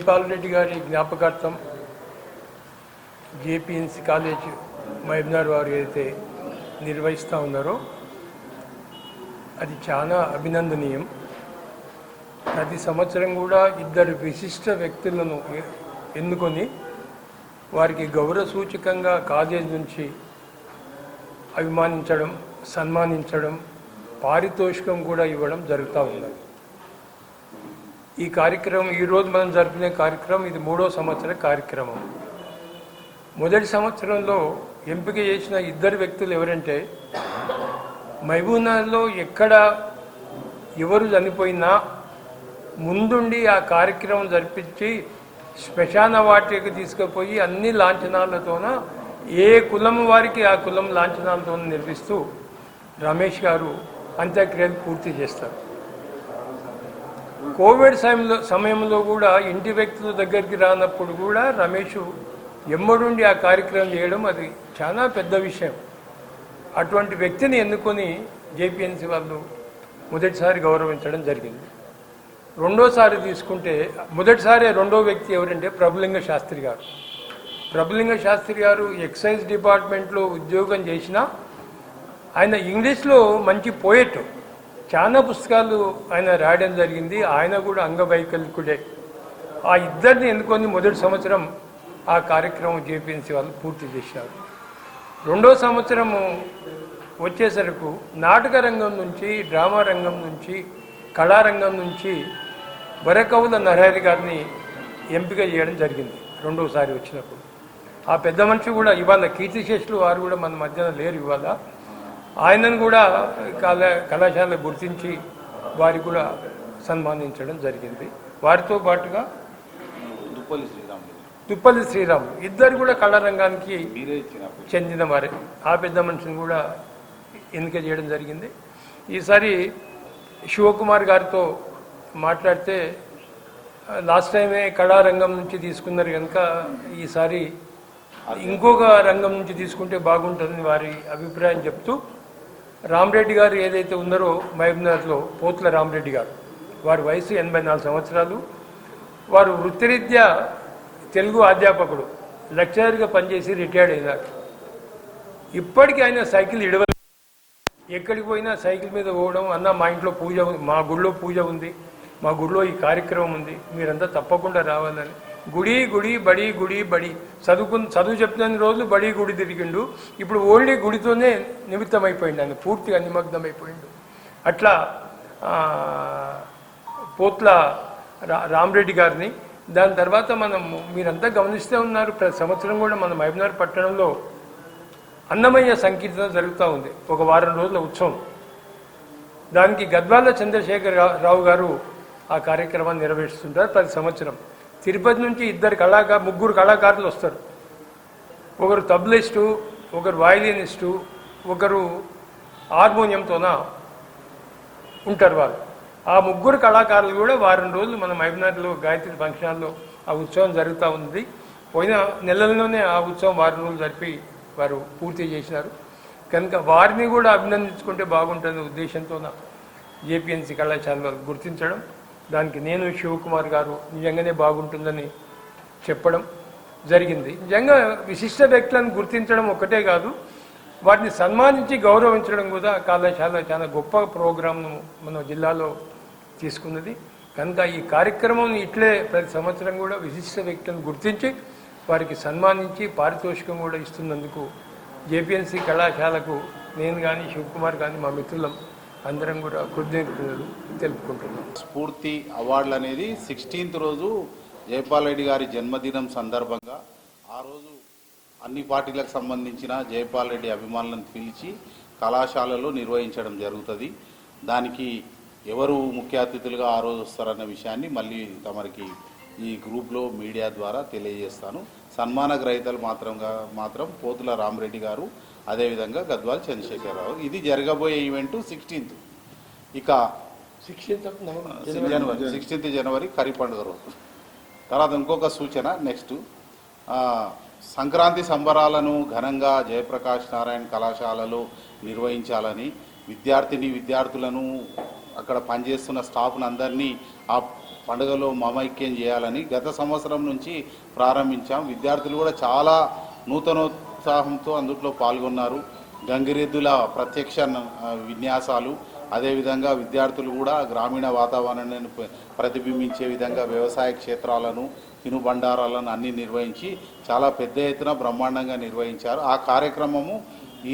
జైపాల్ రెడ్డి గారి జ్ఞాపకార్థం JPNC college Mahabubnagar వారు ఏదైతే నిర్వహిస్తూ ఉన్నారో అది చాలా అభినందనీయం. ప్రతి సంవత్సరం కూడా ఇద్దరు విశిష్ట వ్యక్తులను ఎన్నుకొని వారికి గౌరవ సూచకంగా కాలేజ్ నుంచి అభిమానించడం, సన్మానించడం, పారితోషికం కూడా ఇవ్వడం జరుగుతూ ఉన్నది. ఈ కార్యక్రమం ఈరోజు మనం జరుపుకునే కార్యక్రమం ఇది 3వ సంవత్సర కార్యక్రమం. మొదటి సంవత్సరంలో ఎంపిక చేసిన ఇద్దరు వ్యక్తులు ఎవరంటే మహబూబ్నగర్లో ఎక్కడ ఎవరు చనిపోయినా ముందుండి ఆ కార్యక్రమం జరిపించి శ్మశాన వాటికి తీసుకుపోయి అన్ని లాంఛనాలతోన ఏ కులం వారికి ఆ కులం లాంఛనాలతో నిర్వహిస్తూ రమేష్ గారు అంత్యక్రియలు పూర్తి చేస్తారు. కోవిడ్ సమయంలో కూడా ఇంటి వ్యక్తుల దగ్గరికి రానప్పుడు కూడా రమేష్ ఎమ్మడుండి ఆ కార్యక్రమం చేయడం అది చాలా పెద్ద విషయం. అటువంటి వ్యక్తిని ఎన్నుకొని జేపీఎన్సీ వాళ్ళు మొదటిసారి గౌరవించడం జరిగింది. రెండోసారి తీసుకుంటే మొదటిసారి రెండో వ్యక్తి ఎవరంటే ప్రభులింగ శాస్త్రి గారు. ప్రభులింగ శాస్త్రి గారు ఎక్సైజ్ డిపార్ట్మెంట్లో ఉద్యోగం చేసినా ఆయన ఇంగ్లీష్లో మంచి పోయెట్, చాలా పుస్తకాలు ఆయన రాయడం జరిగింది. ఆయన కూడా అంగవైకల్యకుడే. ఆ ఇద్దరిని ఎన్నుకొని మొదటి సంవత్సరం ఆ కార్యక్రమం జేపీఎన్సీ వాళ్ళు పూర్తి చేశారు. రెండో సంవత్సరము వచ్చేసరికి నాటక రంగం నుంచి, డ్రామా రంగం నుంచి, కళారంగం నుంచి వరకవుల నరహరి గారిని ఎంపిక చేయడం జరిగింది రెండోసారి వచ్చినప్పుడు. ఆ పెద్ద మనిషి కూడా ఇవాళ కీర్తిశేషులు వారు కూడా మన మధ్యన లేరు. ఇవాళ ఆయనను కూడా కళాశాల గుర్తించి వారికి కూడా సన్మానించడం జరిగింది. వారితో పాటుగా దుప్పల్లి శ్రీరామ్ ఇద్దరు కూడా కళారంగానికి చెందిన వారే. ఆ పెద్ద మనిషిని కూడా ఎన్నిక చేయడం జరిగింది. ఈసారి శివకుమార్ గారితో మాట్లాడితే లాస్ట్ టైమే కళారంగం నుంచి తీసుకున్నారు కనుక ఈసారి ఇంకొక రంగం నుంచి తీసుకుంటే బాగుంటుందని వారి అభిప్రాయం చెప్తూ రామరెడ్డి గారు ఏదైతే ఉన్నారో మహబూబ్నగర్లో పోతుల రామరెడ్డి గారు, వారి వయసు 84 సంవత్సరాలు. వారు వృత్తిరీత్యా తెలుగు అధ్యాపకుడు, లెక్చరర్గా పనిచేసి రిటైర్డ్ అయినారు. ఇప్పటికీ ఆయన సైకిల్ ఇడవలేదు. ఎక్కడికి పోయినా సైకిల్ మీద పోవడం, అన్న మా ఇంట్లో పూజ, మా గుడిలో పూజ ఉంది, మా గుడిలో ఈ కార్యక్రమం ఉంది, మీరంతా తప్పకుండా రావాలని గుడి గుడి బడి గుడి బడి చదువు చెప్తున్న రోజులు బడి గుడి తిరిగిండు. ఇప్పుడు ఓన్లీ గుడితోనే నిమిత్తమైపోయిండు, ఆయన పూర్తిగా నిమగ్నమైపోయిండు. అట్లా పోట్ల రామరెడ్డి గారిని. దాని తర్వాత మీరంతా గమనిస్తూ ఉన్నారు, ప్రతి సంవత్సరం కూడా మన మహబూబ్నగర్ పట్టణంలో అన్నమయ్య సంకీర్తన జరుగుతూ ఉంది. ఒక వారం రోజుల ఉత్సవం. దానికి గద్వాల చంద్రశేఖర్ రావు గారు ఆ కార్యక్రమాన్ని నిర్వహిస్తుంటారు ప్రతి సంవత్సరం. తిరుపతి నుంచి ముగ్గురు కళాకారులు వస్తారు. ఒకరు తబ్లిస్టు, ఒకరు వయలినిస్టు, ఒకరు హార్మోనియంతోన ఉంటారు వాళ్ళు. ఆ ముగ్గురు కళాకారులు కూడా వారం రోజులు మన మహబూబ్నగర్లో గాయత్రి ఫంక్షన్ హాల్లో ఆ ఉత్సవం జరుగుతూ ఉంది. పోయిన నెలల్లోనే ఆ ఉత్సవం వారం రోజులు జరిపి వారు పూర్తి చేసినారు కనుక వారిని కూడా అభినందించుకుంటే బాగుంటుంది ఉద్దేశంతో జేపీఎన్సీ కళాశాల గుర్తించడం. దానికి నేను శివకుమార్ గారు నిజంగానే బాగుంటుందని చెప్పడం జరిగింది. నిజంగా విశిష్ట వ్యక్తులను గుర్తించడం ఒక్కటే కాదు, వాటిని సన్మానించి గౌరవించడం కూడా కళాశాల చాలా గొప్ప ప్రోగ్రాంను మన జిల్లాలో తీసుకున్నది కనుక ఈ కార్యక్రమం ఇట్లే ప్రతి సంవత్సరం కూడా విశిష్ట వ్యక్తులను గుర్తించి వారికి సన్మానించి పారితోషికం కూడా ఇస్తున్నందుకు జేపీఎన్సీ కళాశాలకు నేను కానీ శివకుమార్ కానీ మా మిత్రులం అందరం కూడా కృతజ్ఞతలు తెలుపుకుంటున్నాం. స్ఫూర్తి అవార్డులు అనేది 16th రోజు జైపాల్ రెడ్డి గారి జన్మదినం సందర్భంగా ఆ రోజు అన్ని పార్టీలకు సంబంధించిన జైపాల్ రెడ్డి అభిమానులను పిలిచి కళాశాలలో నిర్వహించడం జరుగుతుంది. దానికి ఎవరు ముఖ్య అతిథులుగా ఆ రోజు వస్తారన్న విషయాన్ని మళ్ళీ తమరికి ఈ గ్రూప్లో మీడియా ద్వారా తెలియజేస్తాను. సన్మాన గ్రహీతలు మాత్రం పోతుల రామరెడ్డి గారు, అదేవిధంగా గద్వాల్ చంద్రశేఖరరావు. ఇది జరగబోయే ఈవెంట్ 16th. ఇక 16th జనవరి కరి పండుగ రోజు. తర్వాత ఇంకొక సూచన, నెక్స్ట్ సంక్రాంతి సంబరాలను ఘనంగా జయప్రకాష్ నారాయణ కళాశాలలో నిర్వహించాలని విద్యార్థులను అక్కడ పనిచేస్తున్న స్టాఫ్ను అందరినీ ఆ పండుగలో మమైక్యం చేయాలని గత సంవత్సరం నుంచి ప్రారంభించాం. విద్యార్థులు కూడా చాలా నూతనోత్సాహంతో అందులో పాల్గొన్నారు. గంగిరెద్దుల ప్రత్యక్ష విన్యాసాలు, అదేవిధంగా విద్యార్థులు కూడా గ్రామీణ వాతావరణాన్ని ప్రతిబింబించే విధంగా వ్యవసాయ క్షేత్రాలను, తినుబండారాలను అన్నీ నిర్వహించి చాలా పెద్ద ఎత్తున బ్రహ్మాండంగా నిర్వహించారు. ఆ కార్యక్రమము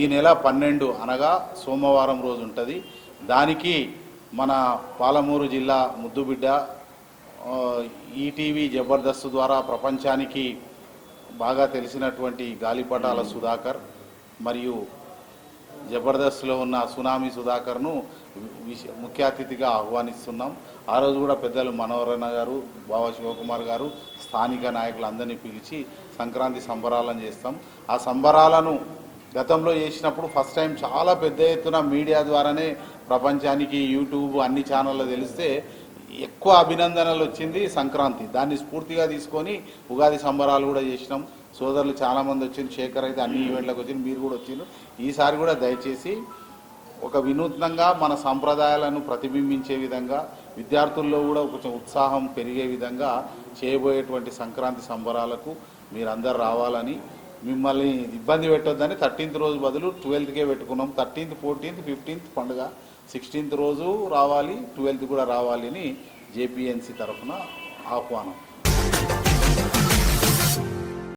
ఈ నెల 12 అనగా సోమవారం రోజు ఉంటుంది. దానికి మన పాలమూరు జిల్లా ముద్దుబిడ్డ ఈటీవీ జబర్దస్త్ ద్వారా ప్రపంచానికి బాగా తెలిసినటువంటి గాలిపటాల సుధాకర్ మరియు జబర్దస్త్లో ఉన్న సునామీ సుధాకర్ను ముఖ్య అతిథిగా ఆహ్వానిస్తున్నాం. ఆ రోజు కూడా పెద్దలు మనోహరణ గారు, బావ శివకుమార్ గారు, స్థానిక నాయకులందరినీ పిలిచి సంక్రాంతి సంబరాలను చేస్తాం. ఆ సంబరాలను గతంలో చేసినప్పుడు ఫస్ట్ టైం చాలా పెద్ద ఎత్తున మీడియా ద్వారానే ప్రపంచానికి యూట్యూబ్ అన్ని ఛానళ్ళు తెలిస్తే ఎక్కువ అభినందనలు వచ్చింది సంక్రాంతి. దాన్ని స్ఫూర్తిగా తీసుకొని ఉగాది సంబరాలు కూడా చేసినాం. సోదరులు చాలామంది వచ్చింది, శేఖర్ అయితే అన్ని ఈవెంట్లకు వచ్చింది, మీరు కూడా వచ్చిండ్రు. ఈసారి కూడా దయచేసి ఒక వినూత్నంగా మన సాంప్రదాయాలను ప్రతిబింబించే విధంగా, విద్యార్థుల్లో కూడా కొంచెం ఉత్సాహం పెరిగే విధంగా చేయబోయేటువంటి సంక్రాంతి సంబరాలకు మీరందరూ రావాలని, మిమ్మల్ని ఇబ్బంది పెట్టొద్దని 13th రోజు బదులు 12కే పెట్టుకున్నాం. 13th, 14th, 15th పండుగ, 16th రోజు రావాలి, 12th కూడా రావాలి అని జేపీఎన్సీ తరఫున ఆహ్వానం.